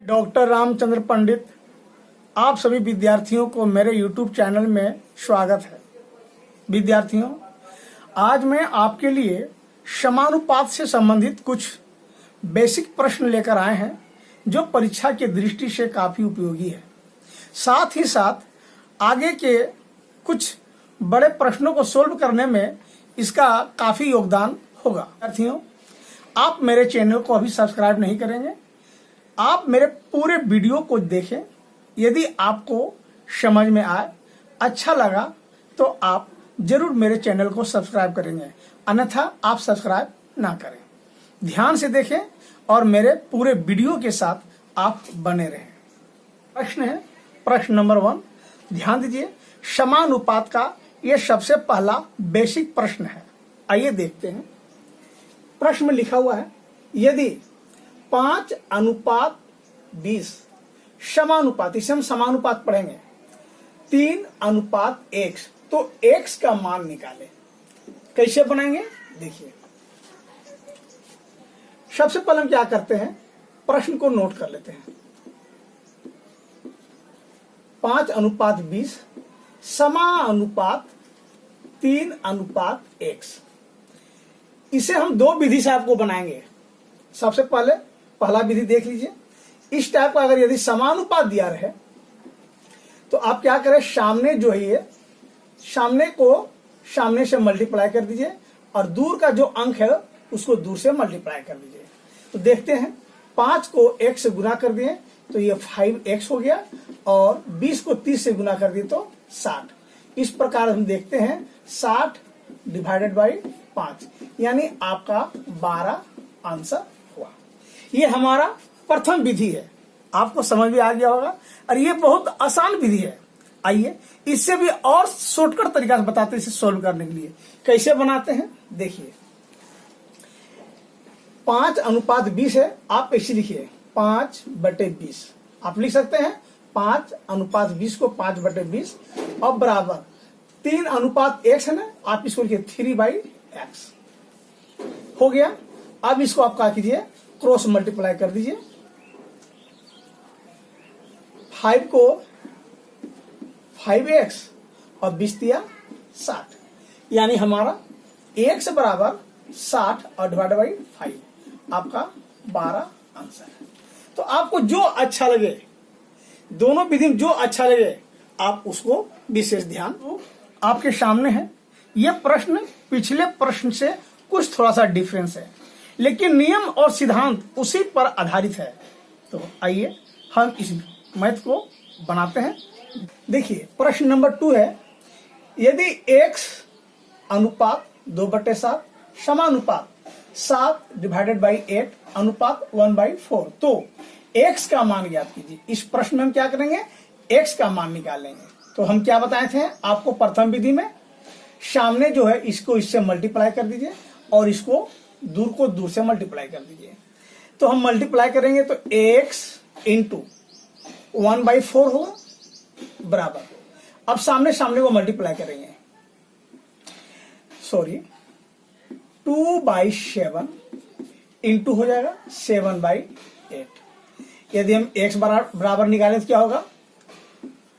Doctor Ramchandra पंडित, आप सभी विद्यार्थियों को मेरे YouTube चैनल में स्वागत है। विद्यार्थियों, आज मैं आपके लिए समानुपात से संबंधित कुछ बेसिक प्रश्न लेकर आए हैं जो परीक्षा की दृष्टि से काफी उपयोगी है। साथ ही साथ आगे के कुछ बड़े प्रश्नों को सोल्व करने में इसका काफी योगदान होगा। विद्यार्थियों, आप मेरे चैनल को अभी सब्सक्राइब नहीं करेंगे, आप मेरे पूरे वीडियो को देखें। यदि आपको समझ में आए, अच्छा लगा, तो आप जरूर मेरे चैनल को सब्सक्राइब करेंगे, अन्यथा आप सब्सक्राइब ना करें। ध्यान से देखें और मेरे पूरे वीडियो के साथ आप बने रहें। प्रश्न है, प्रश्न नंबर 1। ध्यान दीजिए, समानुपात का यह सबसे पहला बेसिक प्रश्न है। आइए देखते हैं। प्रश्न में लिखा हुआ है, यदि 5:20 समानुपात, इसे हम समानुपात पढ़ेंगे, 3:1, तो x का मान निकालें। कैसे बनाएंगे देखिए। सबसे पहले हम क्या करते हैं, प्रश्न को नोट कर लेते हैं। 5:20 समानुपात 3:x। इसे हम दो विधि से आपको बनाएंगे। सबसे पहले पहला विधि देख लीजिए। इस टाइप का अगर यदि समानुपात दिया रहे तो आप क्या करें, सामने जो है ये सामने को सामने से मल्टीप्लाई कर दीजिए और दूर का जो अंक है उसको दूर से मल्टीप्लाई कर दीजिए। तो देखते हैं, 5 को 1 से गुना कर दिए तो ये 5x हो गया, और 20 को 30 से गुना कर दिए तो 60। इस प्रकार हम देखते हैं 60 डिवाइडेड बाई 5, यानी आपका 12 आंसर हुआ। ये हमारा प्रथम विधि है। आपको समझ में आ गया होगा, और ये बहुत आसान विधि है। आइए इससे भी और शॉर्टकट तरीका से बताते हैं इसे सोल्व करने के लिए। कैसे बनाते हैं देखिए। 5:20 है, आप ऐसे लिखिए 5/20। आप लिख सकते हैं 5:20 को 5/20, अब बराबर 3:x है ना, आप इसको लिखिए 3/x हो गया। अब इसको आप क्या कीजिए, क्रॉस मल्टीप्लाई कर दीजिए। 5 को 5x और 20 दिया 60, यानी हमारा x बराबर 60 और डिवाइड बाई 5, आपका 12 आंसर है। तो आपको जो अच्छा लगे, दोनों विधि में जो अच्छा लगे, आप उसको विशेष ध्यान दो। आपके सामने है यह प्रश्न, पिछले प्रश्न से कुछ थोड़ा सा डिफरेंस है, लेकिन नियम और सिद्धांत उसी पर आधारित है। तो आइए हम इस मैथ को बनाते हैं। देखिए, प्रश्न नंबर 2 है, यदि x अनुपात 2/7 समानुपात 7 डिवाइडेड बाई 8 अनुपात 1/4, तो x का मान ज्ञात कीजिए। इस प्रश्न में हम क्या करेंगे, x का मान निकालेंगे। तो हम क्या बताए थे आपको प्रथम विधि में, सामने जो है इसको इससे मल्टीप्लाई कर दीजिए और इसको दूर को दूर से मल्टीप्लाई कर दीजिए। तो हम मल्टीप्लाई करेंगे तो x इंटू 1/4 होगा, बराबर, अब सामने सामने को मल्टीप्लाई करेंगे, 2/7 इंटू हो जाएगा 7/8। यदि हम x बराबर निकालें तो क्या होगा,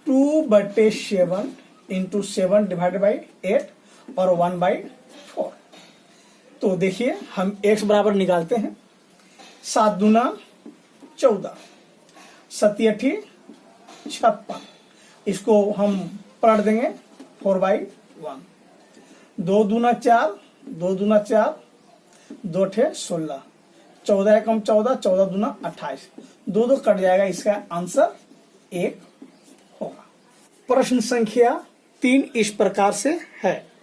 2/7 इंटू 7 डिवाइडेड बाई 8 और 1/4। तो देखिए हम x बराबर निकालते हैं, 7 दूना 14, 7 56, इसको हम पलट देंगे 4/1, 2 दूना 4, 2 दूना 4, 2 16, 14 एकम 14, 14 दूना 28, 2 कट जाएगा, इसका आंसर 1 होगा। प्रश्न संख्या 3 इस प्रकार से है,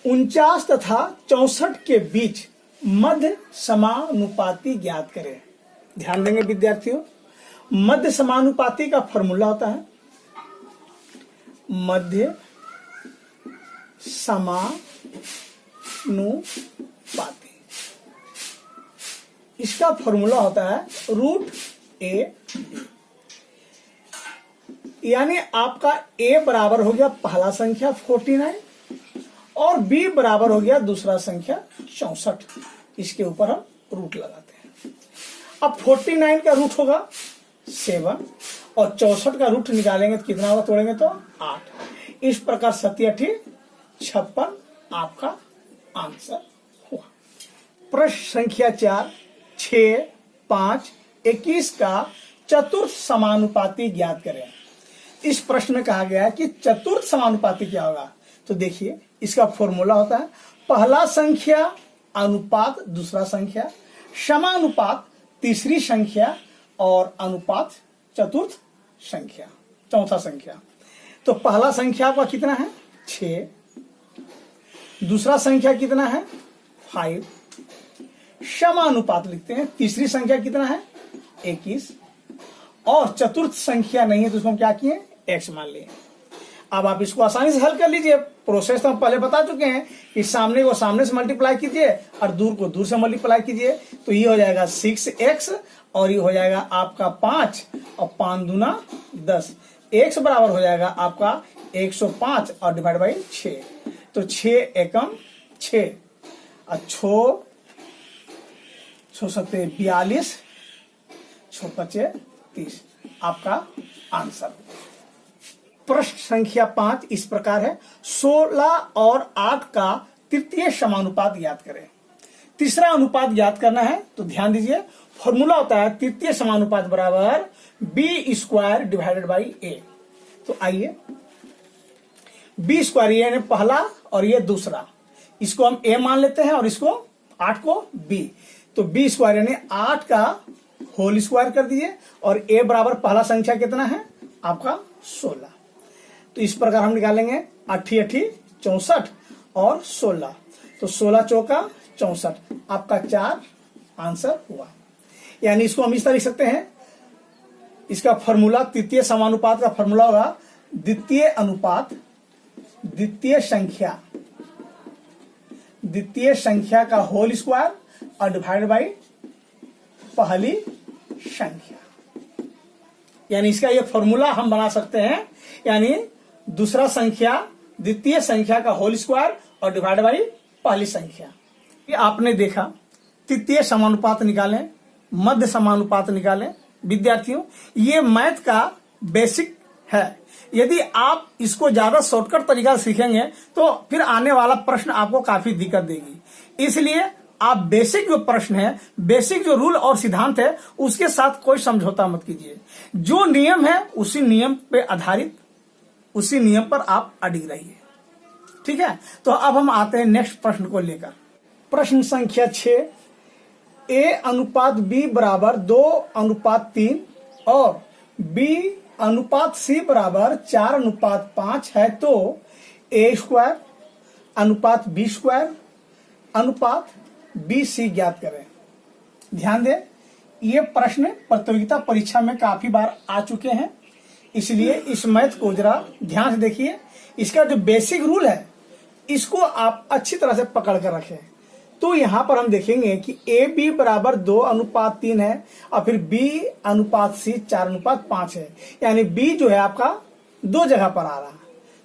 49 तथा 64 के बीच मध्य समानुपाती ज्ञात करें। ध्यान देंगे विद्यार्थियों, मध्य समानुपाती का फॉर्मूला होता है मध्य समानुपाती। इसका फॉर्मूला होता है √a, यानी आपका a बराबर हो गया पहला संख्या 49 और b बराबर हो गया दूसरा संख्या 64। इसके ऊपर हम रूट लगाते हैं। अब 49 का रूट होगा 7 और 64 का रूट निकालेंगे तो कितना होगा, तोड़ेंगे तो 8। इस प्रकार 7 56 आपका आंसर हुआ। प्रश्न संख्या 4, 6, 5, 21 का चतुर्थ समानुपाती ज्ञात करें। इस प्रश्न में कहा गया है कि चतुर्थ समानुपाती क्या होगा। तो देखिए इसका फॉर्मूला होता है पहला संख्या अनुपात दूसरा संख्या, समानुपात तीसरी संख्या और अनुपात चतुर्थ संख्या चौथा संख्या। तो पहला संख्या आपका कितना है 6, दूसरा संख्या कितना है 5, समानुपात लिखते हैं, तीसरी संख्या कितना है 21 और चतुर्थ संख्या नहीं है तो उसको हम क्या किए x मान लिए। अब आप इसको आसानी से हल कर लीजिए। प्रोसेस तो हम पहले बता चुके हैं कि सामने को सामने से मल्टीप्लाई कीजिए और दूर को दूर से मल्टीप्लाई कीजिए। तो ये हो जाएगा 6x और ये हो जाएगा आपका 5 और 5 दूना 10। x बराबर हो जाएगा आपका 105 और डिवाइड बाई 6। तो 6 एकम 6 और 6 सत्ते 42 6 पचे 30 आपका आंसर। प्रश्न संख्या 5 इस प्रकार है 16 और 8 का तृतीय समानुपात ज्ञात करें। तीसरा अनुपात ज्ञात करना है तो ध्यान दीजिए फॉर्मूला होता है तृतीय समानुपात बराबर b² डिवाइडेड बाई a। तो आइए b² यानी पहला और ये दूसरा, इसको हम a मान लेते हैं और इसको 8 को b। तो b² यानी 8 का होल स्क्वायर कर दीजिए और a बराबर पहला संख्या कितना है आपका 16। तो इस प्रकार हम निकालेंगे 8 64 और 16। तो 16 चौका 64 आपका 4 आंसर हुआ। यानी इसको हम इस तरह लिख सकते हैं, इसका फॉर्मूला तृतीय समानुपात का फॉर्मूला होगा द्वितीय अनुपात द्वितीय संख्या का होल स्क्वायर और डिवाइड बाई पहली संख्या। यानी इसका ये फॉर्मूला हम बना सकते हैं, यानी दूसरा संख्या द्वितीय संख्या का होल स्क्वायर और डिवाइड बाई पहली संख्या। ये आपने देखा तृतीय समानुपात निकालें, मध्य समानुपात निकालें। विद्यार्थियों ये मैथ का बेसिक है। यदि आप इसको ज्यादा शॉर्टकट तरीका से सीखेंगे तो फिर आने वाला प्रश्न आपको काफी दिक्कत देगी। इसलिए आप बेसिक जो प्रश्न है, बेसिक जो रूल और सिद्धांत है उसके साथ कोई समझौता मत कीजिए। जो नियम है उसी नियम पे आधारित, उसी नियम पर आप अडिग रहिए। ठीक है, तो अब हम आते हैं नेक्स्ट प्रश्न को लेकर। प्रश्न संख्या 6, a अनुपात b बराबर 2:3 और b अनुपात c बराबर 4:5 है तो a² अनुपात b² अनुपात bc ज्ञात करें। ध्यान दें ये प्रश्न प्रतियोगिता परीक्षा में काफी बार आ चुके हैं, इसलिए इस मैथ को जरा ध्यान से देखिए। इसका जो बेसिक रूल है इसको आप अच्छी तरह से पकड़ कर रखें। तो यहां पर हम देखेंगे कि ए बी बराबर 2:3 है और फिर b अनुपात c 4:5 है, यानी b जो है आपका दो जगह पर आ रहा है।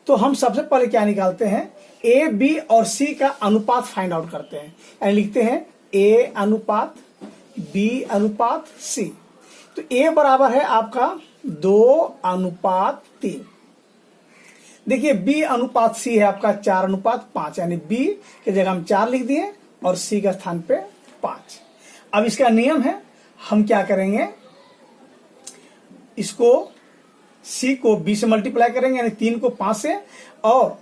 तो हम सबसे पहले क्या निकालते हैं, a b और c का अनुपात फाइंड आउट करते हैं, यानी लिखते हैं a अनुपात b अनुपात c। तो a बराबर है आपका 2:3। देखिए b अनुपात c है आपका 4:5, यानी b की जगह हम 4 लिख दिए और c का स्थान पे 5। अब इसका नियम है, हम क्या करेंगे, इसको c को b से मल्टीप्लाई करेंगे, यानी 3 को 5 से, और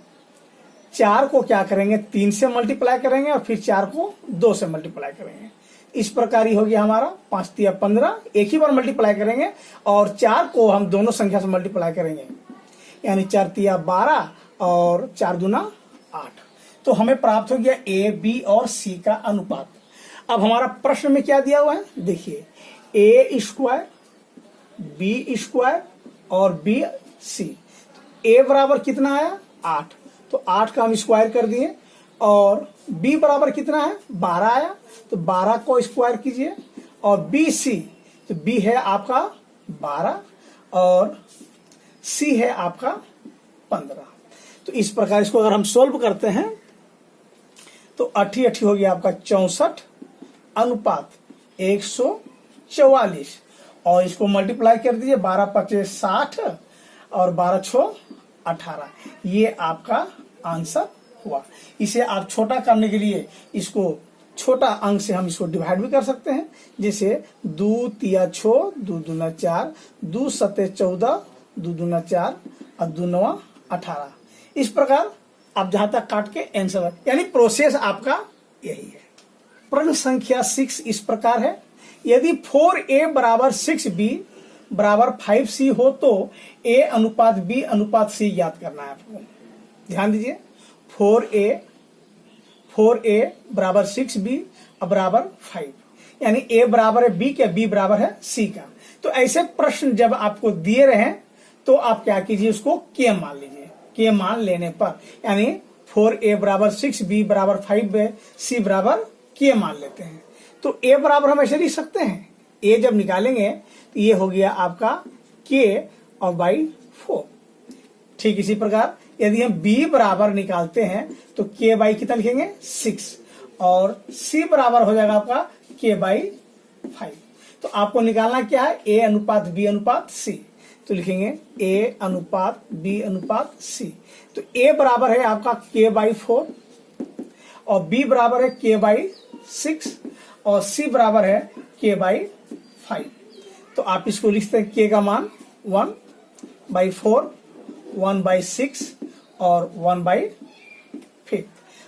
4 को क्या करेंगे 3 से मल्टीप्लाई करेंगे और फिर 4 को 2 से मल्टीप्लाई करेंगे। इस प्रकार ही हो गया हमारा 5 तिया 15, एक ही बार मल्टीप्लाई करेंगे और 4 को हम दोनों संख्या से मल्टीप्लाई करेंगे, यानी 4 तिया 12 और 4 दूना 8। तो हमें प्राप्त हो गया ए बी और सी का अनुपात। अब हमारा प्रश्न में क्या दिया हुआ है, देखिए a² b² और बी सी। ए बराबर कितना आया 8, तो 8 का हम स्क्वायर कर दिए, और b बराबर कितना है 12 आया, तो 12 को स्क्वायर कीजिए, और बी सी, तो b है आपका 12 और c है आपका 15। तो इस प्रकार इसको अगर हम सोल्व करते हैं तो 80 हो गया आपका 64 अनुपात 104। 44 और इसको मल्टीप्लाई कर दीजिए 12 पच्चीस 60 और 12 छो 18। ये आपका आंसर हुआ। इसे आप छोटा करने के लिए इसको छोटा अंक से हम इसको डिवाइड भी कर सकते हैं, जैसे 2 तिया 6 2 दूना 4 2 सते 14 2 दूना 4 और 2 नवा 18। इस प्रकार आप जहां तक काट के आंसर, यानी प्रोसेस आपका यही है। प्रश्न संख्या 6 इस प्रकार है, यदि 4a बराबर 6b बराबर 5c हो तो a अनुपात b अनुपात c याद करना है आपको। ध्यान दीजिए, 4a बराबर 6b बराबर 5, यानी a बराबर है b का, b बराबर है c का। तो ऐसे प्रश्न जब आपको दिए रहे तो आप क्या कीजिए, उसको k मान लीजिए। k मान लेने पर यानी 4a बराबर 6b बराबर 5 c बराबर k मान लेते हैं। तो a बराबर हम ऐसे लिख सकते हैं, a जब निकालेंगे तो ये हो गया आपका k और बाई 4। ठीक इसी प्रकार यदि हम b बराबर निकालते हैं तो k बाई कितना लिखेंगे 6 और c बराबर हो जाएगा आपका k बाई 5। तो आपको निकालना क्या है, a अनुपात b अनुपात c। तो लिखेंगे a अनुपात b अनुपात c। तो a बराबर है आपका k बाई 4 और b बराबर है k बाई 6 और c बराबर है k बाई 5। तो आप इसको लिखते हैं k का मान 1 बाई 4 1 बाई 6 और 1 बाई 5।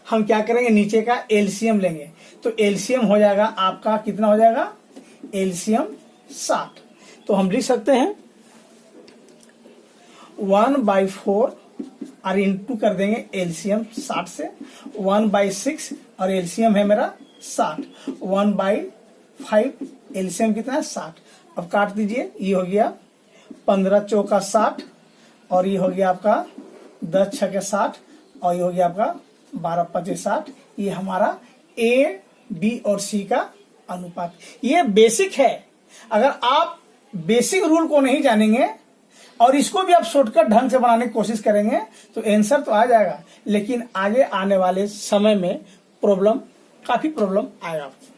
हम क्या करेंगे, नीचे का एलसीएम लेंगे। तो एलसीएम हो जाएगा आपका कितना हो जाएगा, एलसीएम 60। तो हम लिख सकते हैं 1 बाई 4 और इंटू कर देंगे एलसीएम 60 से 1 बाई 6 और एलसीएम है मेरा 60 1 बाई 5 एलसीएम कितना है 60। अब काट दीजिए, ये हो गया 15 चौका 60 और ये हो गया आपका 10 छके 60 और ये हो गया आपका 12 पचे 60। ये हमारा ए बी और सी का अनुपात। ये बेसिक है। अगर आप बेसिक रूल को नहीं जानेंगे और इसको भी आप शॉर्टकट ढंग से बनाने की कोशिश करेंगे तो आंसर तो आ जाएगा, लेकिन आगे आने वाले समय में काफी प्रॉब्लम आएगा आपको।